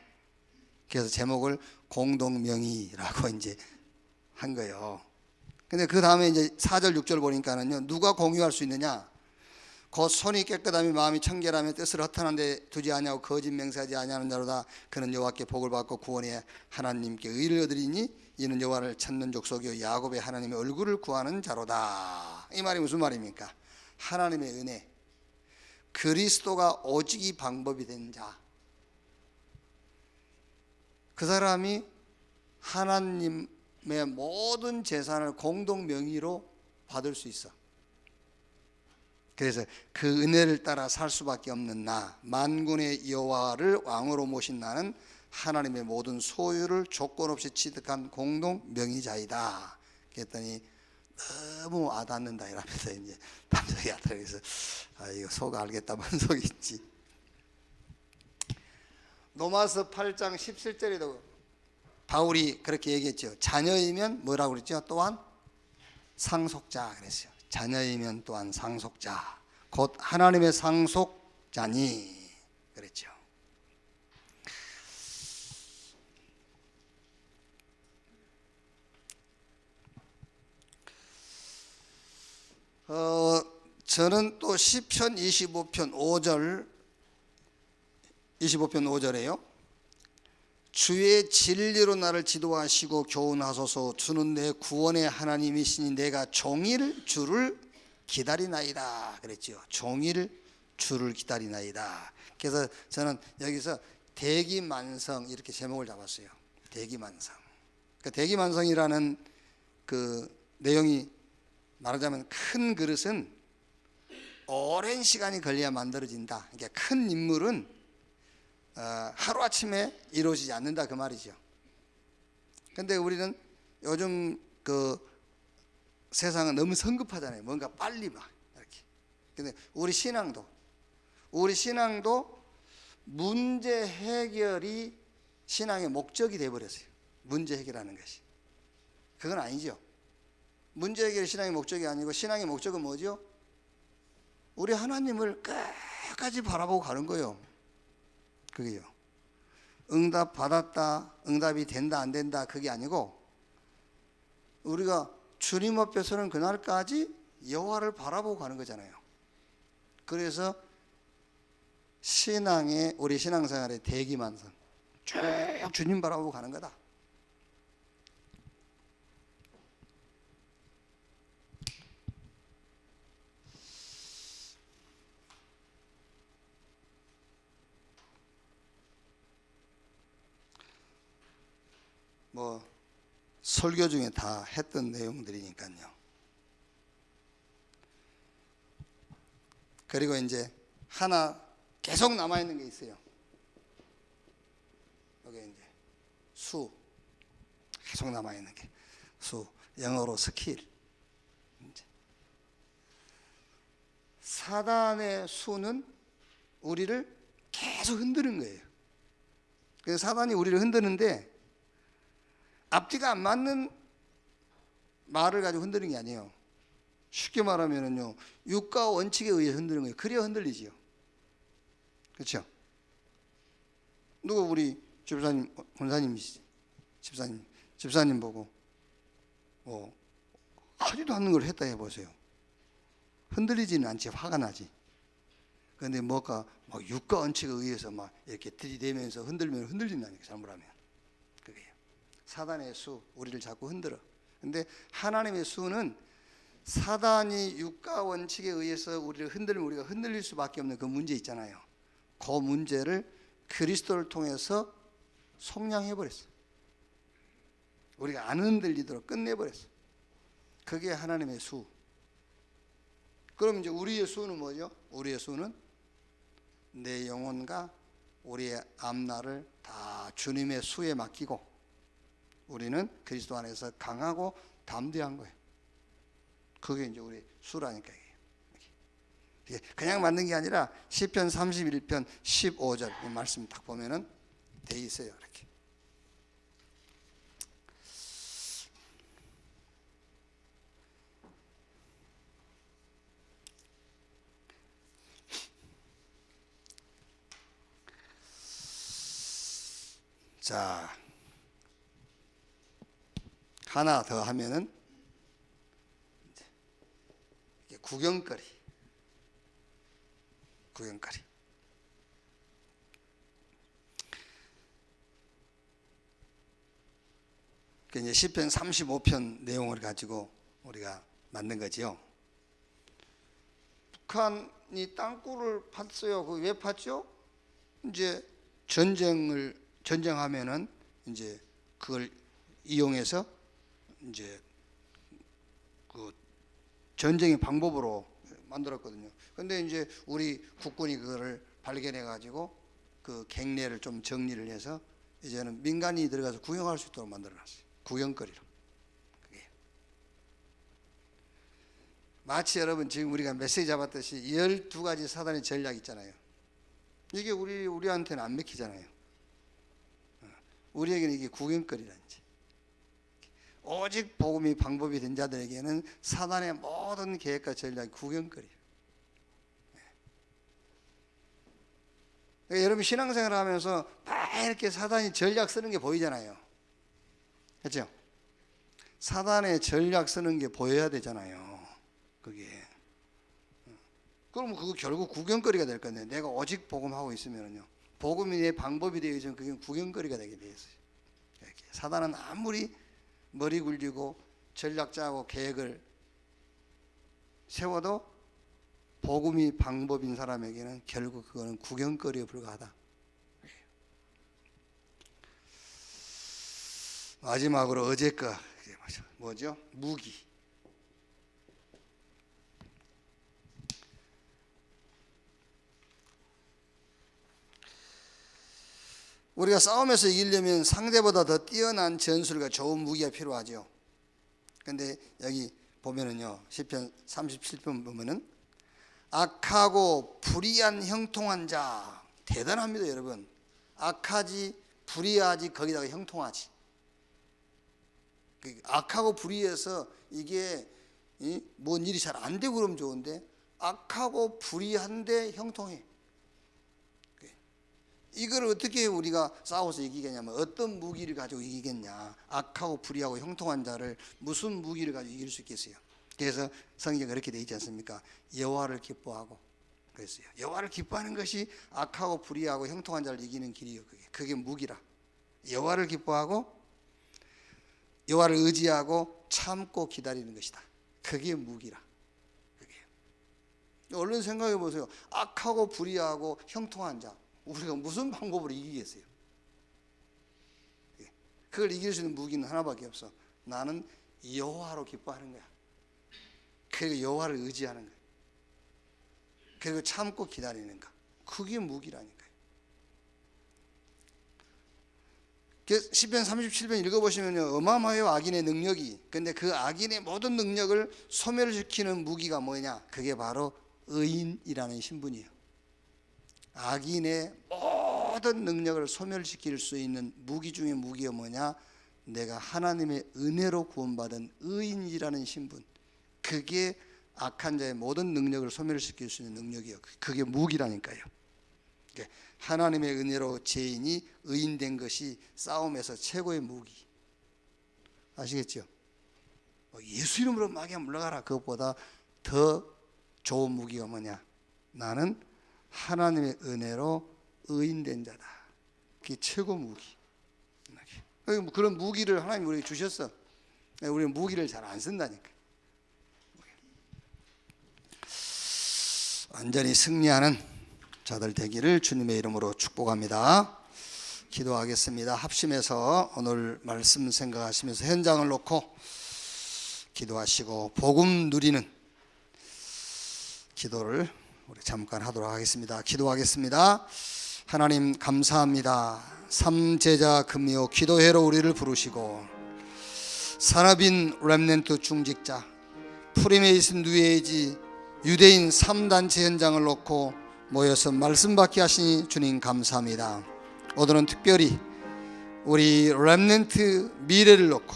[SPEAKER 1] 그래서 제목을 공동명의라고 이제 한 거예요. 근데 그 다음에 이제 4절 6절 보니까는요, 누가 공유할 수 있느냐? 곧 손이 깨끗하며 마음이 청결하며 뜻을 허탄한 데 두지 아니하고 거짓 맹세하지 아니하는 자로다. 그는 여호와께 복을 받고 구원의 하나님께 의를 얻으리니 이는 여호와를 찾는 족속이요 야곱의 하나님의 얼굴을 구하는 자로다. 이 말이 무슨 말입니까? 하나님의 은혜, 그리스도가 오직이 방법이 된 자, 그 사람이 하나님의 모든 재산을 공동 명의로 받을 수 있어. 그래서 그 은혜를 따라 살 수밖에 없는 나, 만군의 여호와를 왕으로 모신 나는 하나님의 모든 소유를 조건 없이 취득한 공동 명의자이다. 그랬더니 너무 와닿는다 이러면서 이제 담석이 왔다. 그래서 이거 속 알겠다, 뭔 속이 있지. 로마서 8장 17절에도 바울이 그렇게 얘기했죠. 자녀이면 뭐라고 그랬죠? 또한 상속자 그랬어요. 자녀이면 또한 상속자, 곧 하나님의 상속자니 그랬죠. 저는 또 시편 25편 5절에요. 주의 진리로 나를 지도하시고 교훈하소서. 주는 내 구원의 하나님이시니 내가 종일 주를 기다리나이다 그랬죠. 종일 주를 기다리나이다. 그래서 저는 여기서 대기만성 이렇게 제목을 잡았어요. 대기만성. 그 대기만성이라는 그 내용이 말하자면, 큰 그릇은 오랜 시간이 걸려야 만들어진다. 그러니까 큰 인물은 하루아침에 이루어지지 않는다 그 말이죠. 근데 우리는 요즘 그 세상은 너무 성급하잖아요. 뭔가 빨리 막 이렇게. 근데 우리 신앙도 문제 해결이 신앙의 목적이 되어버렸어요. 문제 해결하는 것이. 그건 아니죠. 문제 해결이 신앙의 목적이 아니고, 신앙의 목적은 뭐죠? 우리 하나님을 끝까지 바라보고 가는 거예요. 그게요. 응답 받았다, 응답이 된다 안 된다 그게 아니고, 우리가 주님 앞에 서는 그날까지 여호와를 바라보고 가는 거잖아요. 그래서 우리 신앙생활의 대기만성, 쭉 주님 바라보고 가는 거다. 뭐 설교 중에 다 했던 내용들이니까요. 그리고 이제 하나 계속 남아 있는 게 있어요. 여기 이제 수, 계속 남아 있는 게 수, 영어로 스킬. 이제 사단의 수는 우리를 계속 흔드는 거예요. 그래서 사단이 우리를 흔드는데 앞뒤가 안 맞는 말을 가지고 흔드는 게 아니에요. 쉽게 말하면은요, 육가 원칙에 의해 흔드는 거예요. 그래야 흔들리지요. 그렇죠? 누가 우리 집사님, 권사님이시지? 집사님 보고 하지도 않는 걸 했다 해보세요. 흔들리지는 않지, 화가 나지. 그런데 뭐가 막 육가 원칙에 의해서 막 이렇게 들이대면서 흔들면 흔들린다니까, 잘못하면. 그게요. 사단의 수, 우리를 자꾸 흔들어. 근데 하나님의 수는 사단이 육가 원칙에 의해서 우리를 흔들면 우리가 흔들릴 수밖에 없는 그 문제 있잖아요. 그 문제를 그리스도를 통해서 속량해버렸어. 우리가 안 흔들리도록 끝내버렸어. 그게 하나님의 수. 그럼 이제 우리의 수는 뭐죠? 우리의 수는 내 영혼과 우리의 앞날을 다 주님의 수에 맡기고 우리는 그리스도 안에서 강하고 담대한 거예요. 그게 이제 우리 수라니까. 이게 그냥 만든 게 아니라 시편 31편 15절 이 말씀 딱 보면은 돼 있어요. 이렇게. 자, 하나 더 하면은 구경거리. 그 이제 시편 35편 내용을 가지고 우리가 만든 거지요. 북한이 땅굴을 팠어요. 그 왜 팠죠? 이제 전쟁하면은 이제 그걸 이용해서 이제 그 전쟁의 방법으로 만들었거든요. 근데 이제 우리 국군이 그거를 발견해 가지고 그 갱례를 좀 정리를 해서 이제는 민간인이 들어가서 구경할 수 있도록 만들어 놨어요. 구경거리로. 그게. 마치 여러분 지금 우리가 메시지 잡았듯이 12가지 사단의 전략 있잖아요. 이게 우리한테는 안 맥히잖아요. 우리에게는 이게 구경거리라는지. 오직 복음이 방법이 된 자들에게는 사단의 모든 계획과 전략이 구경거리예요. 그러니까 여러분 신앙생활을 하면서 막 이렇게 사단이 전략 쓰는 게 보이잖아요. 그렇죠? 사단의 전략 쓰는 게 보여야 되잖아요. 그게. 그러면 그거 결국 구경거리가 될 건데, 내가 오직 복음하고 있으면요, 복음이 내 방법이 되어 있으면 그게 구경거리가 되게 돼 있어요. 이렇게. 사단은 아무리 머리 굴리고 전략 짜고 계획을 세워도 복음이 방법인 사람에게는 결국 그거는 구경거리에 불과하다. 마지막으로 어제 거 뭐죠? 무기. 우리가 싸움에서 이기려면 상대보다 더 뛰어난 전술과 좋은 무기가 필요하죠. 근데 여기 보면은요, 시편 37편 보면은 악하고 불의한 형통한 자, 대단합니다, 여러분. 악하지 불의하지 거기다가 형통하지. 악하고 불의해서 이게 뭔 일이 잘 안 되고 그러면 좋은데, 악하고 불의한데 형통해. 이걸 어떻게 우리가 싸워서 이기겠냐면, 어떤 무기를 가지고 이기겠냐. 악하고 불의하고 형통한 자를 무슨 무기를 가지고 이길 수 있겠어요? 그래서 성경에 그렇게 되어 있지 않습니까? 여호와를 기뻐하고. 그랬어요. 여호와를 기뻐하는 것이 악하고 불의하고 형통한 자를 이기는 길이요. 그게 무기라. 여호와를 기뻐하고 여호와를 의지하고 참고 기다리는 것이다. 그게 무기라. 그게. 얼른 생각해 보세요. 악하고 불의하고 형통한 자, 우리가 무슨 방법으로 이기겠어요? 그걸 이길 수 있는 무기는 하나밖에 없어. 나는 여호와로 기뻐하는 거야. 그리고 여호와를 의지하는 거야. 그리고 참고 기다리는 거. 그게 무기라니까요. 시편 37편 읽어보시면요, 어마어마해요, 악인의 능력이. 근데 그 악인의 모든 능력을 소멸시키는 무기가 뭐냐? 그게 바로 의인이라는 신분이에요. 악인의 모든 능력을 소멸시킬 수 있는 무기 중에 무기가 뭐냐? 내가 하나님의 은혜로 구원받은 의인이라는 신분. 그게 악한 자의 모든 능력을 소멸시킬 수 있는 능력이에요. 그게 무기라니까요. 하나님의 은혜로 죄인이 의인된 것이 싸움에서 최고의 무기. 아시겠죠? 예수 이름으로 마귀야 물러가라. 그것보다 더 좋은 무기가 뭐냐? 나는 하나님의 은혜로 의인된 자다. 그게 최고 무기. 그런 무기를 하나님 우리에게 주셨어. 우리는 무기를 잘 안 쓴다니까. 완전히 승리하는 자들 되기를 주님의 이름으로 축복합니다. 기도하겠습니다. 합심해서 오늘 말씀 생각하시면서 현장을 놓고 기도하시고 복음 누리는 기도를 우리 잠깐 하도록 하겠습니다. 기도하겠습니다. 하나님 감사합니다. 삼제자 금요 기도회로 우리를 부르시고 산업인 렘넌트 중직자 프리메이슨 뉴에이지 유대인 3단체 현장을 놓고 모여서 말씀 받게 하시니 주님 감사합니다. 오늘은 특별히 우리 렘넌트 미래를 놓고,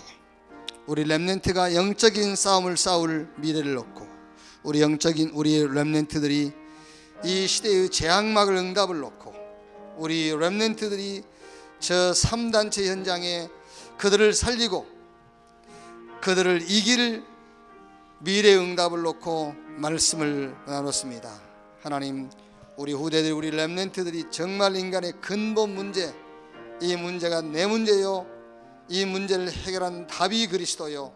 [SPEAKER 1] 우리 렘넌트가 영적인 싸움을 싸울 미래를 놓고, 우리 렘넌트들이 이 시대의 재앙막을 응답을 놓고, 우리 렘넌트들이 저 3단체 현장에 그들을 살리고 그들을 이길 미래의 응답을 놓고 말씀을 나눴습니다. 하나님, 우리 후대들, 우리 렘넌트들이 정말 인간의 근본 문제, 이 문제가 내 문제요, 이 문제를 해결한 답이 그리스도요,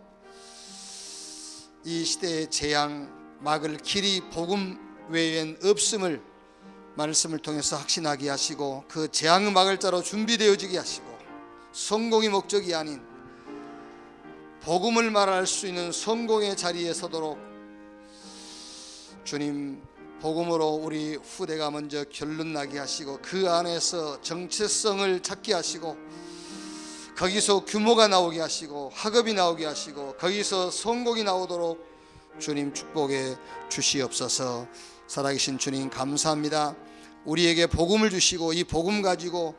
[SPEAKER 1] 이 시대의 재앙 막을 길이 복음 외엔 없음을 말씀을 통해서 확신하게 하시고, 그 재앙을 막을 자로 준비되어지게 하시고, 성공이 목적이 아닌 복음을 말할 수 있는 성공의 자리에 서도록 주님, 복음으로 우리 후대가 먼저 결론 나게 하시고, 그 안에서 정체성을 찾게 하시고, 거기서 규모가 나오게 하시고, 학업이 나오게 하시고, 거기서 성공이 나오도록 주님 축복해 주시옵소서. 살아계신 주님 감사합니다. 우리에게 복음을 주시고, 이 복음 가지고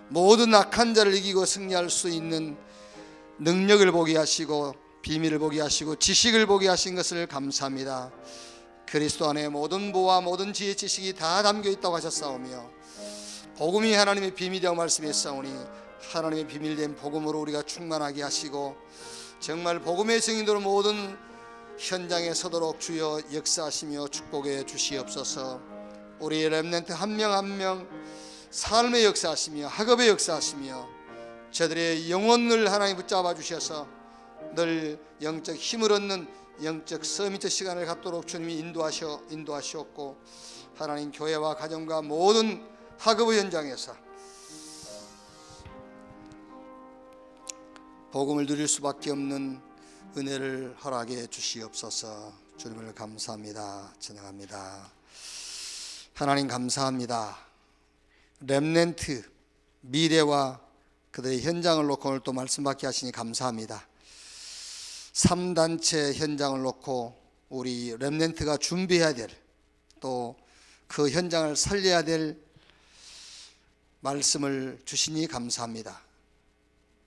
[SPEAKER 1] 모든 악한 자를 이기고 승리할 수 있는 능력을 보게 하시고, 비밀을 보게 하시고, 지식을 보게 하신 것을 감사합니다. 그리스도 안에 모든 보화, 모든 지혜, 지식이 다 담겨 있다고 하셨사오며, 복음이 하나님의 비밀이라고 말씀했사오니 하나님의 비밀된 복음으로 우리가 충만하게 하시고, 정말 복음의 증인으로 모든 현장에 서도록 주여 역사하시며 축복해 주시옵소서. 우리 렘넌트 한 명 한 명 삶의 역사하시며 학업의 역사하시며 저들의 영혼을 하나님 붙잡아 주셔서 늘 영적 힘을 얻는 영적 서미트 시간을 갖도록 주님이 인도하시었고, 하나님 교회와 가정과 모든 학업의 현장에서 복음을 누릴 수밖에 없는 은혜를 허락해 주시옵소서. 주님을 감사합니다. 찬양합니다. 하나님 감사합니다. 렘넌트 미래와 그들의 현장을 놓고 오늘 또 말씀 받게 하시니 감사합니다. 3단체 현장을 놓고 우리 렘넌트가 준비해야 될, 또 그 현장을 살려야 될 말씀을 주시니 감사합니다.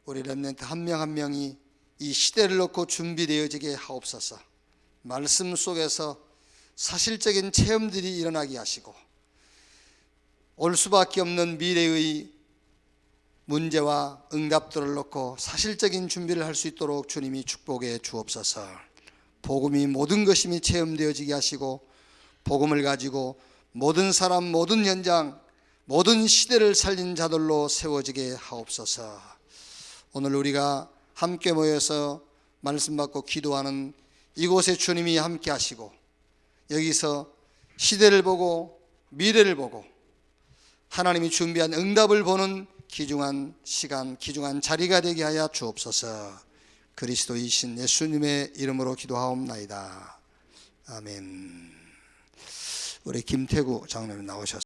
[SPEAKER 1] 우리 렘넌트 한 명 한 명이 이 시대를 놓고 준비되어지게 하옵소서. 말씀 속에서 사실적인 체험들이 일어나게 하시고, 올 수밖에 없는 미래의 문제와 응답들을 놓고 사실적인 준비를 할 수 있도록 주님이 축복해 주옵소서. 복음이 모든 것임이 체험되어지게 하시고, 복음을 가지고 모든 사람, 모든 현장, 모든 시대를 살린 자들로 세워지게 하옵소서. 오늘 우리가 함께 모여서 말씀 받고 기도하는 이곳에 주님이 함께 하시고, 여기서 시대를 보고 미래를 보고 하나님이 준비한 응답을 보는 귀중한 시간, 귀중한 자리가 되게 하여 주옵소서. 그리스도이신 예수님의 이름으로 기도하옵나이다. 아멘. 우리 김태구 장로님 나오셨습니다.